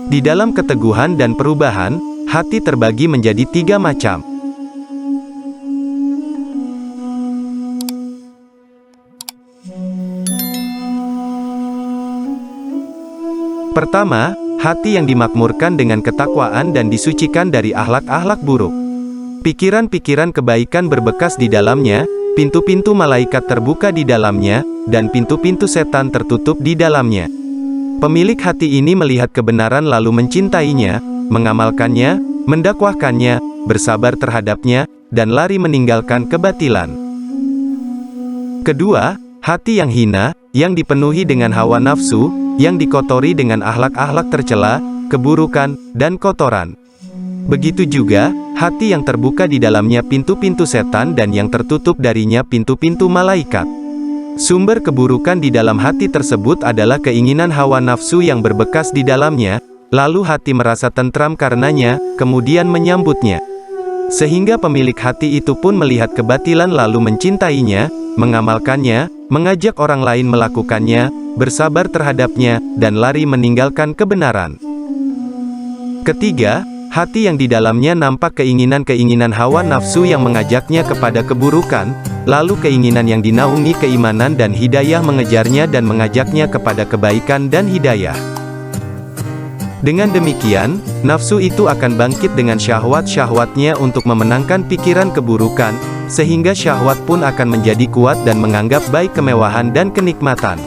Di dalam keteguhan dan perubahan, hati terbagi menjadi 3 macam. Pertama, hati yang dimakmurkan dengan ketakwaan dan disucikan dari akhlak-akhlak buruk. Pikiran-pikiran kebaikan berbekas di dalamnya, pintu-pintu malaikat terbuka di dalamnya, dan pintu-pintu setan tertutup di dalamnya. Pemilik hati ini melihat kebenaran lalu mencintainya, mengamalkannya, mendakwahkannya, bersabar terhadapnya, dan lari meninggalkan kebatilan. Kedua, hati yang hina, yang dipenuhi dengan hawa nafsu, yang dikotori dengan akhlak-akhlak tercela, keburukan, dan kotoran. Begitu juga, hati yang terbuka di dalamnya pintu-pintu setan dan yang tertutup darinya pintu-pintu malaikat. Sumber keburukan di dalam hati tersebut adalah keinginan hawa nafsu yang berbekas di dalamnya, lalu hati merasa tentram karenanya, kemudian menyambutnya. Sehingga pemilik hati itu pun melihat kebatilan lalu mencintainya, mengamalkannya, mengajak orang lain melakukannya, bersabar terhadapnya, dan lari meninggalkan kebenaran. Ketiga, hati yang di dalamnya nampak keinginan-keinginan hawa nafsu yang mengajaknya kepada keburukan, lalu keinginan yang dinaungi keimanan dan hidayah mengejarnya dan mengajaknya kepada kebaikan dan hidayah. Dengan demikian, nafsu itu akan bangkit dengan syahwat-syahwatnya untuk memenangkan pikiran keburukan, sehingga syahwat pun akan menjadi kuat dan menganggap baik kemewahan dan kenikmatan.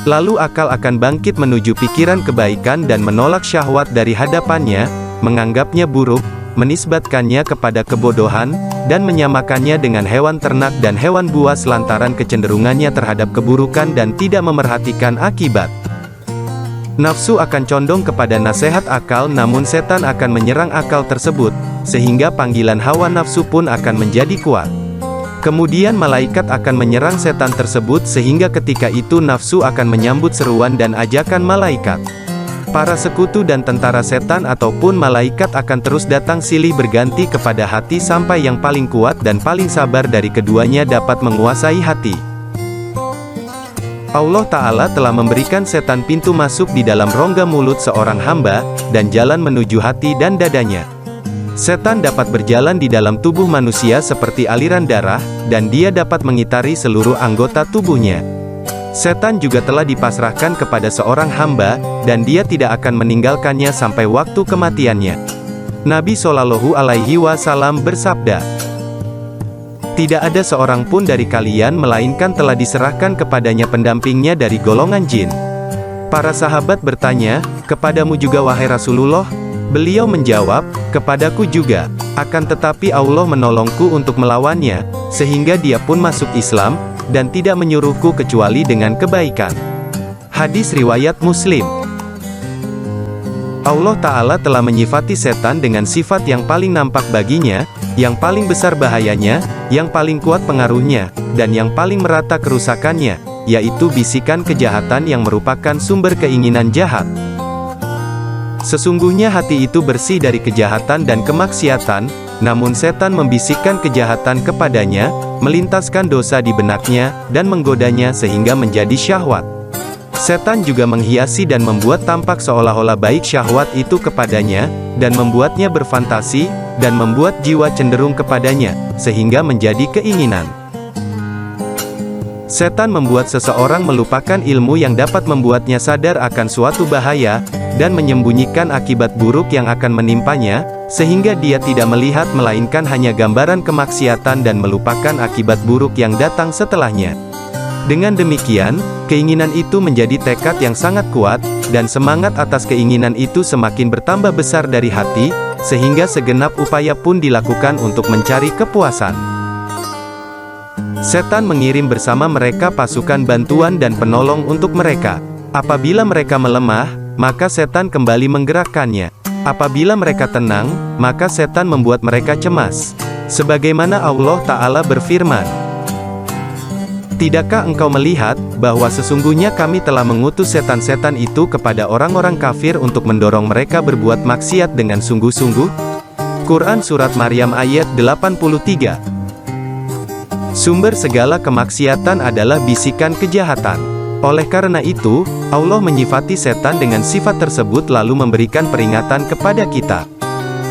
Lalu akal akan bangkit menuju pikiran kebaikan dan menolak syahwat dari hadapannya, menganggapnya buruk, menisbatkannya kepada kebodohan, dan menyamakannya dengan hewan ternak dan hewan buas lantaran kecenderungannya terhadap keburukan dan tidak memerhatikan akibat. Nafsu akan condong kepada nasihat akal namun setan akan menyerang akal tersebut, sehingga panggilan hawa nafsu pun akan menjadi kuat. Kemudian malaikat akan menyerang setan tersebut sehingga ketika itu nafsu akan menyambut seruan dan ajakan malaikat. Para sekutu dan tentara setan ataupun malaikat akan terus datang silih berganti kepada hati sampai yang paling kuat dan paling sabar dari keduanya dapat menguasai hati. Allah Ta'ala telah memberikan setan pintu masuk di dalam rongga mulut seorang hamba, dan jalan menuju hati dan dadanya. Setan dapat berjalan di dalam tubuh manusia seperti aliran darah, dan dia dapat mengitari seluruh anggota tubuhnya. Setan juga telah dipasrahkan kepada seorang hamba, dan dia tidak akan meninggalkannya sampai waktu kematiannya. Nabi Shallallahu Alaihi Wasallam bersabda, "Tidak ada seorang pun dari kalian melainkan telah diserahkan kepadanya pendampingnya dari golongan jin." Para sahabat bertanya, "Kepadamu juga wahai Rasulullah?" Beliau menjawab, "Kepadaku juga. Akan tetapi Allah menolongku untuk melawannya, sehingga dia pun masuk Islam, dan tidak menyuruhku kecuali dengan kebaikan." Hadis riwayat Muslim. Allah Ta'ala telah menyifati setan dengan sifat yang paling nampak baginya, yang paling besar bahayanya, yang paling kuat pengaruhnya, dan yang paling merata kerusakannya, yaitu bisikan kejahatan yang merupakan sumber keinginan jahat. Sesungguhnya hati itu bersih dari kejahatan dan kemaksiatan, namun setan membisikkan kejahatan kepadanya, melintaskan dosa di benaknya, dan menggodanya sehingga menjadi syahwat. Setan juga menghiasi dan membuat tampak seolah-olah baik syahwat itu kepadanya, dan membuatnya berfantasi, dan membuat jiwa cenderung kepadanya, sehingga menjadi keinginan. Setan membuat seseorang melupakan ilmu yang dapat membuatnya sadar akan suatu bahaya, dan menyembunyikan akibat buruk yang akan menimpanya, sehingga dia tidak melihat melainkan hanya gambaran kemaksiatan dan melupakan akibat buruk yang datang setelahnya. Dengan demikian, keinginan itu menjadi tekad yang sangat kuat, dan semangat atas keinginan itu semakin bertambah besar dari hati, sehingga segenap upaya pun dilakukan untuk mencari kepuasan. Setan mengirim bersama mereka pasukan bantuan dan penolong untuk mereka. Apabila mereka melemah, maka setan kembali menggerakkannya. Apabila mereka tenang, maka setan membuat mereka cemas. Sebagaimana Allah Ta'ala berfirman, "Tidakkah engkau melihat, bahwa sesungguhnya kami telah mengutus setan-setan itu kepada orang-orang kafir untuk mendorong mereka berbuat maksiat dengan sungguh-sungguh?" Quran Surat Maryam ayat 83. Sumber segala kemaksiatan adalah bisikan kejahatan. Oleh karena itu, Allah menyifati setan dengan sifat tersebut lalu memberikan peringatan kepada kita.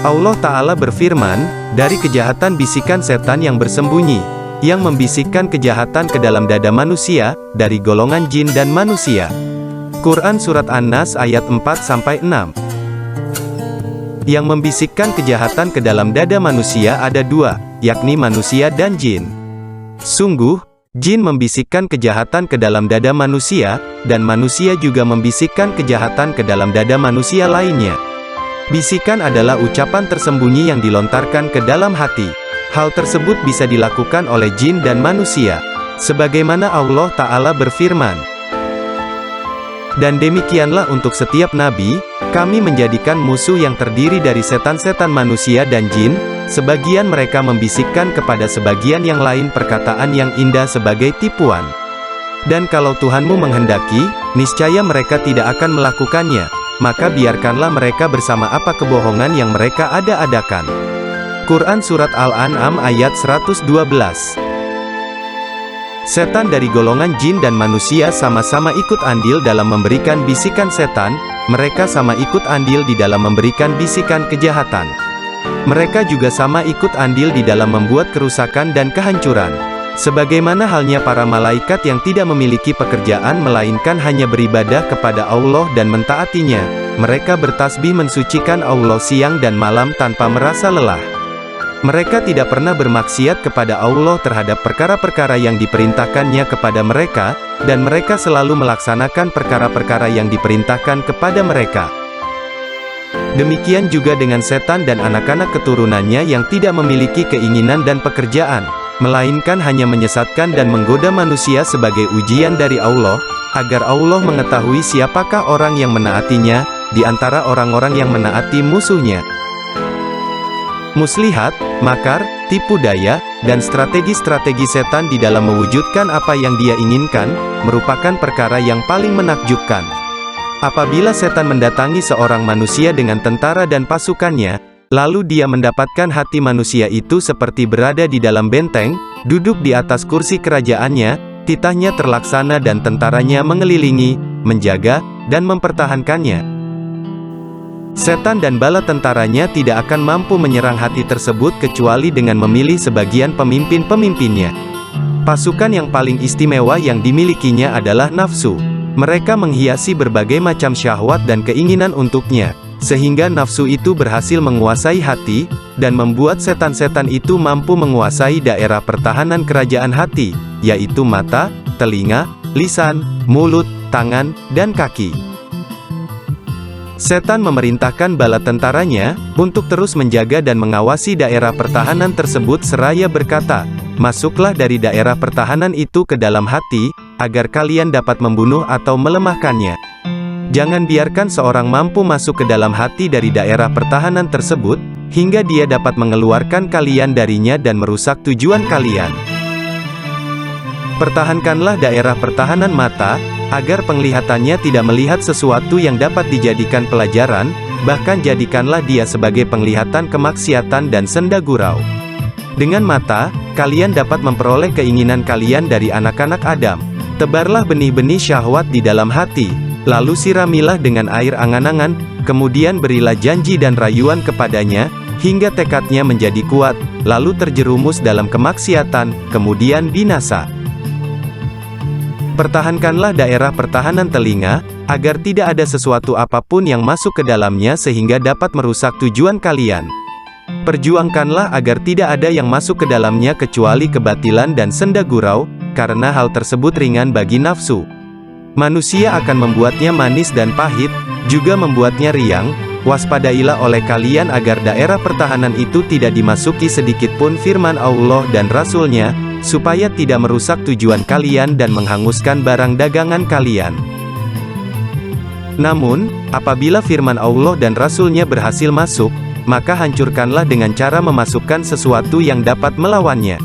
Allah Ta'ala berfirman, dari kejahatan bisikan setan yang bersembunyi, yang membisikkan kejahatan ke dalam dada manusia, dari golongan jin dan manusia. Quran Surat An-Nas ayat 4-6. Yang membisikkan kejahatan ke dalam dada manusia ada dua, yakni manusia dan jin. Sungguh, jin membisikkan kejahatan ke dalam dada manusia, dan manusia juga membisikkan kejahatan ke dalam dada manusia lainnya. Bisikan adalah ucapan tersembunyi yang dilontarkan ke dalam hati. Hal tersebut bisa dilakukan oleh jin dan manusia. Sebagaimana Allah Ta'ala berfirman, dan demikianlah untuk setiap nabi, kami menjadikan musuh yang terdiri dari setan-setan manusia dan jin, sebagian mereka membisikkan kepada sebagian yang lain perkataan yang indah sebagai tipuan. Dan kalau Tuhanmu menghendaki, niscaya mereka tidak akan melakukannya, maka biarkanlah mereka bersama apa kebohongan yang mereka ada-adakan. Quran Surat Al-An'am ayat 112. Setan dari golongan jin dan manusia sama-sama ikut andil dalam memberikan bisikan setan, mereka sama ikut andil di dalam memberikan bisikan kejahatan. Mereka juga sama ikut andil di dalam membuat kerusakan dan kehancuran. Sebagaimana halnya para malaikat yang tidak memiliki pekerjaan melainkan hanya beribadah kepada Allah dan mentaatinya, mereka bertasbih mensucikan Allah siang dan malam tanpa merasa lelah. Mereka tidak pernah bermaksiat kepada Allah terhadap perkara-perkara yang diperintahkannya kepada mereka, dan mereka selalu melaksanakan perkara-perkara yang diperintahkan kepada mereka. Demikian juga dengan setan dan anak-anak keturunannya yang tidak memiliki keinginan dan pekerjaan, melainkan hanya menyesatkan dan menggoda manusia sebagai ujian dari Allah, agar Allah mengetahui siapakah orang yang menaatinya, di antara orang-orang yang menaati musuhnya. Muslihat, makar, tipu daya, dan strategi-strategi setan di dalam mewujudkan apa yang dia inginkan, merupakan perkara yang paling menakjubkan. Apabila setan mendatangi seorang manusia dengan tentara dan pasukannya, lalu dia mendapatkan hati manusia itu seperti berada di dalam benteng, duduk di atas kursi kerajaannya, titahnya terlaksana dan tentaranya mengelilingi, menjaga, dan mempertahankannya. Setan dan bala tentaranya tidak akan mampu menyerang hati tersebut kecuali dengan memilih sebagian pemimpin-pemimpinnya. Pasukan yang paling istimewa yang dimilikinya adalah nafsu. Mereka menghiasi berbagai macam syahwat dan keinginan untuknya, sehingga nafsu itu berhasil menguasai hati, dan membuat setan-setan itu mampu menguasai daerah pertahanan kerajaan hati, yaitu mata, telinga, lisan, mulut, tangan, dan kaki. Setan memerintahkan bala tentaranya untuk terus menjaga dan mengawasi daerah pertahanan tersebut seraya berkata, "Masuklah dari daerah pertahanan itu ke dalam hati, agar kalian dapat membunuh atau melemahkannya. Jangan biarkan seorang mampu masuk ke dalam hati dari daerah pertahanan tersebut, hingga dia dapat mengeluarkan kalian darinya dan merusak tujuan kalian. Pertahankanlah daerah pertahanan mata, agar penglihatannya tidak melihat sesuatu yang dapat dijadikan pelajaran, bahkan jadikanlah dia sebagai penglihatan kemaksiatan dan senda gurau. Dengan mata, kalian dapat memperoleh keinginan kalian dari anak-anak Adam. Tebarlah benih-benih syahwat di dalam hati, lalu siramilah dengan air angan-angan, kemudian berilah janji dan rayuan kepadanya, hingga tekadnya menjadi kuat, lalu terjerumus dalam kemaksiatan, kemudian binasa. Pertahankanlah daerah pertahanan telinga, agar tidak ada sesuatu apapun yang masuk ke dalamnya sehingga dapat merusak tujuan kalian. Perjuangkanlah agar tidak ada yang masuk ke dalamnya kecuali kebatilan dan senda gurau, karena hal tersebut ringan bagi nafsu. Manusia akan membuatnya manis dan pahit, juga membuatnya riang. Waspadailah oleh kalian agar daerah pertahanan itu tidak dimasuki sedikitpun firman Allah dan Rasul-Nya, supaya tidak merusak tujuan kalian dan menghanguskan barang dagangan kalian. Namun, apabila firman Allah dan Rasul-Nya berhasil masuk, maka hancurkanlah dengan cara memasukkan sesuatu yang dapat melawannya.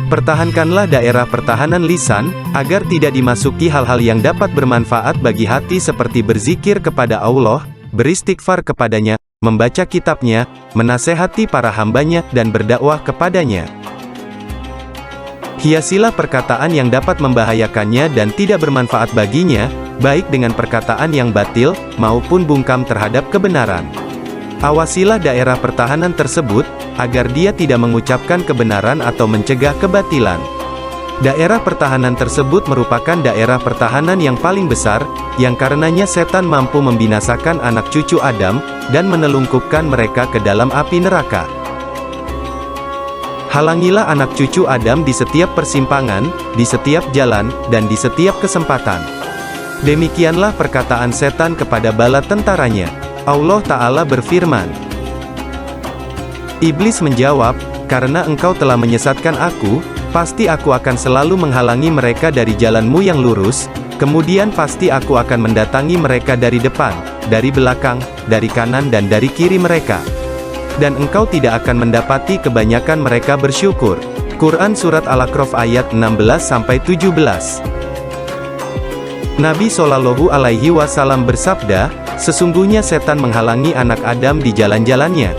Pertahankanlah daerah pertahanan lisan, agar tidak dimasuki hal-hal yang dapat bermanfaat bagi hati seperti berzikir kepada Allah, beristighfar kepadanya, membaca kitabnya, menasehati para hambanya, dan berdakwah kepadanya. Hiasilah perkataan yang dapat membahayakannya dan tidak bermanfaat baginya, baik dengan perkataan yang batil, maupun bungkam terhadap kebenaran. Awasilah daerah pertahanan tersebut, agar dia tidak mengucapkan kebenaran atau mencegah kebatilan. Daerah pertahanan tersebut merupakan daerah pertahanan yang paling besar, yang karenanya setan mampu membinasakan anak cucu Adam, dan menelungkupkan mereka ke dalam api neraka. Halangilah anak cucu Adam di setiap persimpangan, di setiap jalan, dan di setiap kesempatan. Demikianlah perkataan setan kepada bala tentaranya. Allah Ta'ala berfirman. Iblis menjawab, "Karena engkau telah menyesatkan aku, pasti aku akan selalu menghalangi mereka dari jalanmu yang lurus, kemudian pasti aku akan mendatangi mereka dari depan, dari belakang, dari kanan dan dari kiri mereka. Dan engkau tidak akan mendapati kebanyakan mereka bersyukur." Quran Surat Al-A'raf ayat 16-17. Nabi Shallallahu Alaihi Wasallam bersabda, "Sesungguhnya setan menghalangi anak Adam di jalan-jalannya.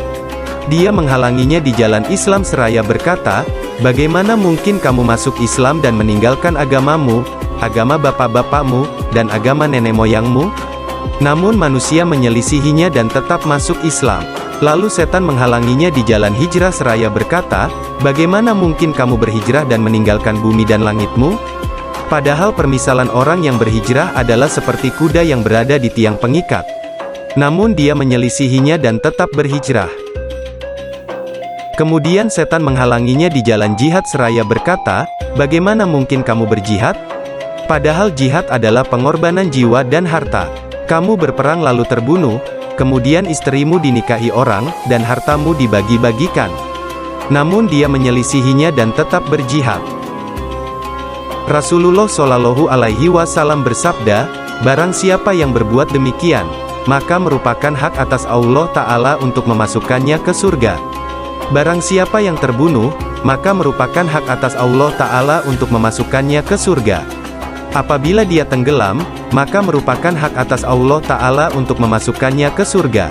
Dia menghalanginya di jalan Islam seraya berkata, 'Bagaimana mungkin kamu masuk Islam dan meninggalkan agamamu, agama bapak-bapakmu, dan agama nenek moyangmu?' Namun manusia menyelisihinya dan tetap masuk Islam. Lalu setan menghalanginya di jalan hijrah seraya berkata, 'Bagaimana mungkin kamu berhijrah dan meninggalkan bumi dan langitmu?' Padahal permisalan orang yang berhijrah adalah seperti kuda yang berada di tiang pengikat. Namun dia menyelisihinya dan tetap berhijrah. Kemudian setan menghalanginya di jalan jihad seraya berkata, 'Bagaimana mungkin kamu berjihad? Padahal jihad adalah pengorbanan jiwa dan harta. Kamu berperang lalu terbunuh, kemudian istrimu dinikahi orang, dan hartamu dibagi-bagikan.' Namun dia menyelisihinya dan tetap berjihad." Rasulullah Shallallahu Alaihi Wasallam bersabda, "Barang siapa yang berbuat demikian, maka merupakan hak atas Allah Ta'ala untuk memasukkannya ke surga. Barang siapa yang terbunuh, maka merupakan hak atas Allah Ta'ala untuk memasukkannya ke surga. Apabila dia tenggelam, maka merupakan hak atas Allah Ta'ala untuk memasukkannya ke surga.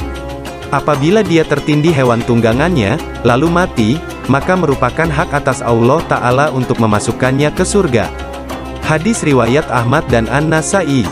Apabila dia tertindih hewan tunggangannya, lalu mati, maka merupakan hak atas Allah Ta'ala untuk memasukkannya ke surga." Hadis riwayat Ahmad dan An-Nasa'i.